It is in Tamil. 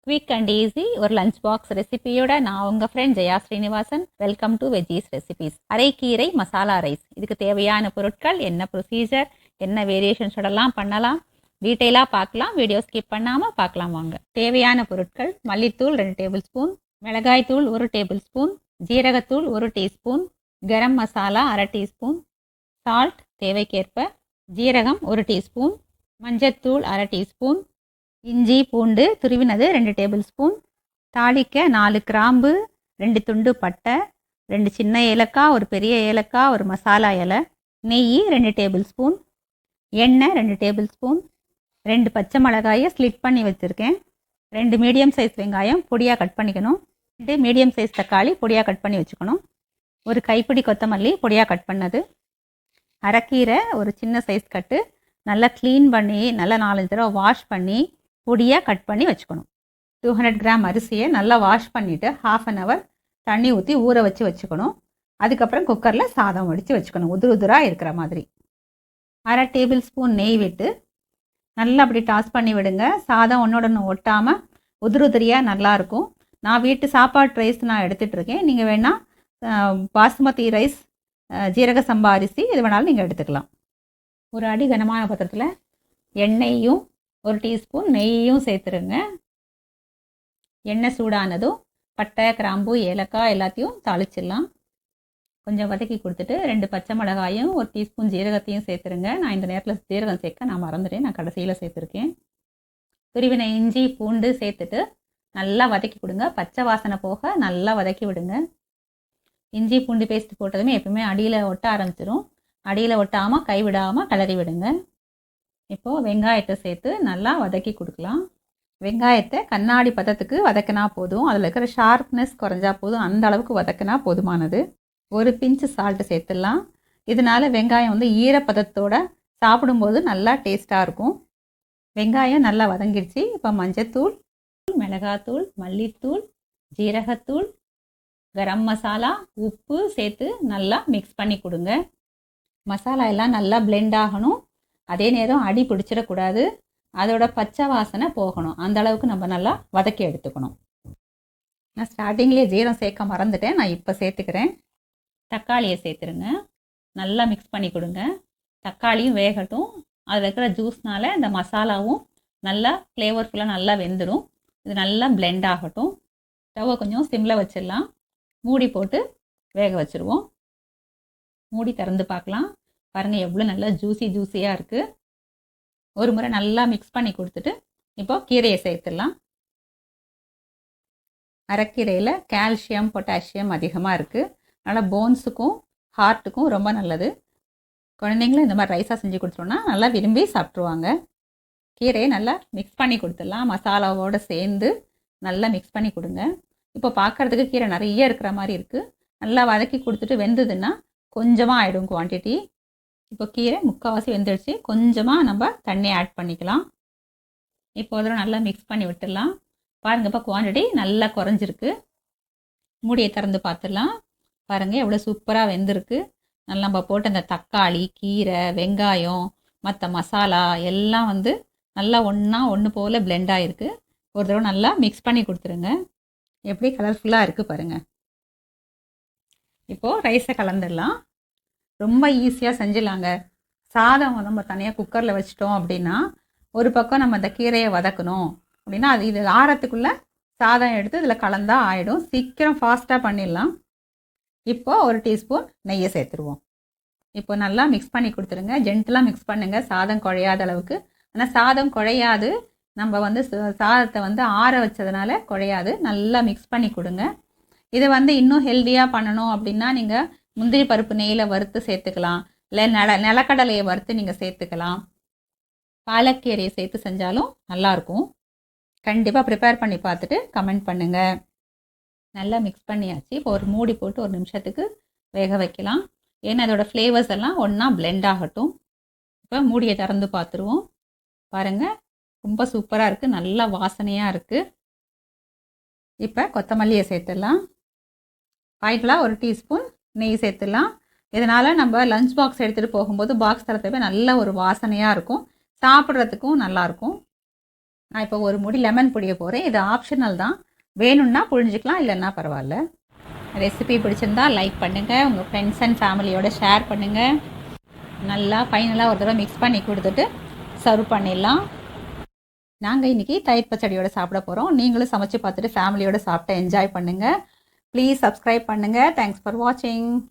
குவிக் அண்ட் ஈஸி ஒரு லஞ்ச் பாக்ஸ் ரெசிபியோட நான் உங்கள் friend Jaya Srinivasan. Welcome to veggies recipes. அரைக்கீரை மசாலா ரைஸ். இதுக்கு தேவையான பொருட்கள், என்ன ப்ரொசீஜர், என்ன வேரியேஷன்ஸோடலாம் பண்ணலாம், டீட்டெயிலாக பார்க்கலாம். வீடியோ ஸ்கிப் பண்ணாமல் பார்க்கலாம் வாங்க. தேவையான பொருட்கள்: மல்லித்தூள் 2 டேபிள் ஸ்பூன், மிளகாய்த்தூள் 1 டேபிள் ஸ்பூன், ஜீரகத்தூள் 1 teaspoon, garam masala 1/2 teaspoon, salt தேவைக்கேற்ப, ஜீரகம் 1 டீஸ்பூன், மஞ்சத்தூள் 1/2 டீஸ்பூன், இஞ்சி பூண்டு துருவினது 2 டேபிள் ஸ்பூன், தாளிக்க 4 கிராம்பு, 2 துண்டு பட்டை, 2 சின்ன ஏலக்காய், ஒரு பெரிய ஏலக்காய், ஒரு மசாலா இலை, நெய் 2 டேபிள் ஸ்பூன், எண்ணெய் 2 டேபிள் ஸ்பூன், 2 பச்சை மிளகாயை ஸ்லிட் பண்ணி வச்சுருக்கேன், 2 மீடியம் சைஸ் வெங்காயம் பொடியாக கட் பண்ணிக்கணும், 2 மீடியம் சைஸ் தக்காளி பொடியாக கட் பண்ணி வச்சுக்கணும், ஒரு கைப்பிடி கொத்தமல்லி பொடியாக கட் பண்ணது, அரைக்கீரை ஒரு சின்ன சைஸ் கட்டு நல்லா க்ளீன் பண்ணி நல்லா 4-5 தடவை வாஷ் பண்ணி பொடியாக கட் பண்ணி வச்சுக்கணும். 200 கிராம் அரிசியை நல்லா வாஷ் பண்ணிவிட்டு 1/2 hour தண்ணி ஊற்றி ஊற வச்சு வச்சுக்கணும். அதுக்கப்புறம் குக்கரில் சாதம் வடித்து வச்சுக்கணும், உதிராக இருக்கிற மாதிரி. 1/2 டேபிள் ஸ்பூன் நெய் விட்டு நல்லா அப்படி டாஸ் பண்ணி விடுங்க. சாதம் ஒன்றோட ஒன்று ஒட்டாமல் உதிரியாக நல்லாயிருக்கும். நான் வீட்டு சாப்பாடு ரைஸ் நான் எடுத்துகிட்டு இருக்கேன். நீங்கள் வேணால் பாஸ்மதி ரைஸ், ஜீரக சம்பா அரிசி இது வேணாலும் நீங்கள் எடுத்துக்கலாம். ஒரு அடி கனமான பாத்திரத்தில் எண்ணெயும் 1 டீஸ்பூன் நெய்யும் சேர்த்துருங்க. எண்ணெய் சூடானதும் பட்டை, கிராம்பு, ஏலக்காய் எல்லாத்தையும் தாளிச்சிடலாம். கொஞ்சம் வதக்கி கொடுத்துட்டு 2 பச்சை மிளகாயும் 1 டீஸ்பூன் ஜீரகத்தையும் சேர்த்துருங்க. நான் இந்த நேரத்தில் ஜீரகம் சேர்க்க நான் மறந்துட்டேன், நான் கடைசியில் சேர்த்துருக்கேன். துருவின இஞ்சி பூண்டு சேர்த்துட்டு நல்லா வதக்கி கொடுங்க. பச்சை வாசனை போக நல்லா வதக்கி விடுங்க. இஞ்சி பூண்டு பேஸ்ட் போட்டதுமே எப்பவுமே அடியில் ஒட்ட ஆரம்பிச்சிடும். அடியில் ஒட்டாமல் கைவிடாமல் கிளறி விடுங்க. இப்போது வெங்காயத்தை சேர்த்து நல்லா வதக்கி கொடுக்கலாம். வெங்காயத்தை கண்ணாடி பதத்துக்கு வதக்கினா போதும். அதில் இருக்கிற ஷார்ப்னஸ் குறைஞ்சா போதும். அந்த அளவுக்கு வதக்கினா போதுமானது. ஒரு பிஞ்சு சால்ட்டு சேர்த்துடலாம். இதனால் வெங்காயம் வந்து ஈரப்பதத்தோட சாப்பிடும்போது நல்லா டேஸ்ட்டாக இருக்கும். வெங்காயம் நல்லா வதங்கிடுச்சு. இப்போ மஞ்சத்தூள், மிளகாத்தூள், மல்லித்தூள், ஜீரகத்தூள், கரம் மசாலா, உப்பு சேர்த்து நல்லா மிக்ஸ் பண்ணி கொடுங்க. மசாலா எல்லாம் நல்லா பிளெண்ட் ஆகணும். அதே நேரம் அடி பிடிச்சிடக்கூடாது. அதோட பச்சை வாசனை போகணும். அந்த அளவுக்கு நம்ம நல்லா வதக்கி எடுத்துக்கணும். நான் ஸ்டார்டிங்லேயே ஜீரம் சேர்க்க மறந்துட்டேன், நான் இப்போ சேர்த்துக்கிறேன். தக்காளியை சேர்த்துருங்க. நல்லா மிக்ஸ் பண்ணி கொடுங்க. தக்காளியும் வேகட்டும். அதில் இருக்கிற ஜூஸ்னால் இந்த மசாலாவும் நல்லா ஃப்ளேவர்ஃபுல்லாக நல்லா வெந்துடும். இது நல்லா பிளெண்ட் ஆகட்டும். ஸ்டவ்வை கொஞ்சம் சிம்மில் வச்சிடலாம். மூடி போட்டு வேக வச்சுருவோம். மூடி திறந்து பார்க்கலாம். பாருங்கள் எவ்வளோ நல்லா ஜூஸியாக இருக்குது. ஒரு முறை நல்லா மிக்ஸ் பண்ணி கொடுத்துட்டு இப்போ கீரையை சேர்த்துடலாம். அரைக்கீரையில் கால்சியம், பொட்டாசியம் அதிகமாக இருக்குது. அதனால் போன்ஸுக்கும் ஹார்ட்டுக்கும் ரொம்ப நல்லது. குழந்தைங்களும் இந்த மாதிரி ரைஸாக செஞ்சு கொடுத்துட்டோன்னா நல்லா விரும்பி சாப்பிட்ருவாங்க. கீரையை நல்லா மிக்ஸ் பண்ணி கொடுத்துடலாம். மசாலாவோடு சேர்ந்து நல்லா மிக்ஸ் பண்ணி கொடுங்க. இப்போ பார்க்குறதுக்கு கீரை நிறைய இருக்கிற மாதிரி இருக்குது. நல்லா வதக்கி கொடுத்துட்டு வெந்ததுன்னா கொஞ்சமாக ஆகிடும் குவான்டிட்டி. இப்போ கீரை முக்கால்வாசி வெந்துடுச்சு. கொஞ்சமாக நம்ம தண்ணி ஆட் பண்ணிக்கலாம். இப்போ அதில் நல்லா மிக்ஸ் பண்ணி விட்டுடலாம். பாருங்கள், இப்போ குவான்டிட்டி நல்லா குறைஞ்சிருக்கு. மூடியை திறந்து பார்த்துடலாம். பாருங்கள் எவ்வளோ சூப்பராக வெந்திருக்கு. நல்லா நம்ம போட்ட அந்த தக்காளி, கீரை, வெங்காயம், மற்ற மசாலா எல்லாம் வந்து நல்லா ஒன்று போல் பிளெண்ட் ஆகிருக்கு. ஒரு தடவை நல்லா மிக்ஸ் பண்ணி கொடுத்துருங்க. எப்படி கலர்ஃபுல்லாக இருக்குது பாருங்கள். இப்போது ரைஸை கலந்துடலாம். ரொம்ப ஈஸியாக செஞ்சிடலாங்க. சாதம் நம்ம தனியாக குக்கரில் வச்சிட்டோம் அப்படின்னா ஒரு பக்கம் நம்ம அந்த கீரையை வதக்கணும் அப்படின்னா இது ஆறத்துக்குள்ளே சாதம் எடுத்து இதில் கலந்தால் ஆகிடும். சீக்கிரம் ஃபாஸ்ட்டாக பண்ணிடலாம். இப்போது 1 டீஸ்பூன் நெய்யை சேர்த்துருவோம். இப்போ நல்லா மிக்ஸ் பண்ணி கொடுத்துருங்க. ஜென்டலாக மிக்ஸ் பண்ணுங்கள், சாதம் குழையாத அளவுக்கு. ஆனால் சாதம் குழையாது. நம்ம வந்து சாதத்தை வந்து ஆற வச்சதுனால குழையாது. நல்லா மிக்ஸ் பண்ணி கொடுங்க. இதை வந்து இன்னும் ஹெல்த்தியாக பண்ணணும் அப்படின்னா நீங்கள் முந்திரி பருப்பு நெய்யில் வறுத்து சேர்த்துக்கலாம். இல்லை நிலக்கடலையை வறுத்து நீங்கள் சேர்த்துக்கலாம். பாலக்கீரையை சேர்த்து செஞ்சாலும் நல்லாயிருக்கும். கண்டிப்பாக ப்ரிப்பேர் பண்ணி பார்த்துட்டு கமெண்ட் பண்ணுங்கள். நல்லா மிக்ஸ் பண்ணியாச்சு. இப்போ ஒரு மூடி போட்டு 1 நிமிஷத்துக்கு வேக வைக்கலாம். ஏன்னா அதோடய ஃப்ளேவர்ஸ் எல்லாம் ஒன்றா பிளெண்ட் ஆகட்டும். இப்போ மூடியை திறந்து பார்த்துருவோம். பாருங்கள் ரொம்ப சூப்பராக இருக்குது. நல்லா வாசனையாக இருக்குது. இப்போ கொத்தமல்லியை சேர்த்துடலாம். ஃபைனலாக 1 டீஸ்பூன் நெய் சேர்த்துடலாம். இதனால் நம்ம லஞ்ச் பாக்ஸ் எடுத்துகிட்டு போகும்போது பாக்ஸ் தரத்தவே நல்ல ஒரு வாசனையாக இருக்கும். சாப்பிட்றதுக்கும் நல்லாயிருக்கும். நான் இப்போ ஒரு முடி லெமன் புழிய போகிறேன். இது ஆப்ஷனல் தான், வேணும்னா புழிஞ்சிக்கலாம், இல்லைன்னா பரவாயில்ல. ரெசிபி பிடிச்சிருந்தா லைக் பண்ணுங்கள், உங்கள் ஃப்ரெண்ட்ஸ் அண்ட் ஃபேமிலியோட ஷேர் பண்ணுங்கள். நல்லா ஃபைனலாக ஒரு தடவை மிக்ஸ் பண்ணி கொடுத்துட்டு சர்வ் பண்ணிடலாம். நாங்கள் இன்றைக்கி தயிர் பச்சடியோடு சாப்பிட போகிறோம். நீங்களும் சமைச்சு பார்த்துட்டு ஃபேமிலியோடு சாப்பிட்டு என்ஜாய் பண்ணுங்கள். ப்ளீஸ் சப்ஸ்கிரைப் பண்ணுங்கள். தேங்க்ஸ் ஃபார் வாட்சிங்.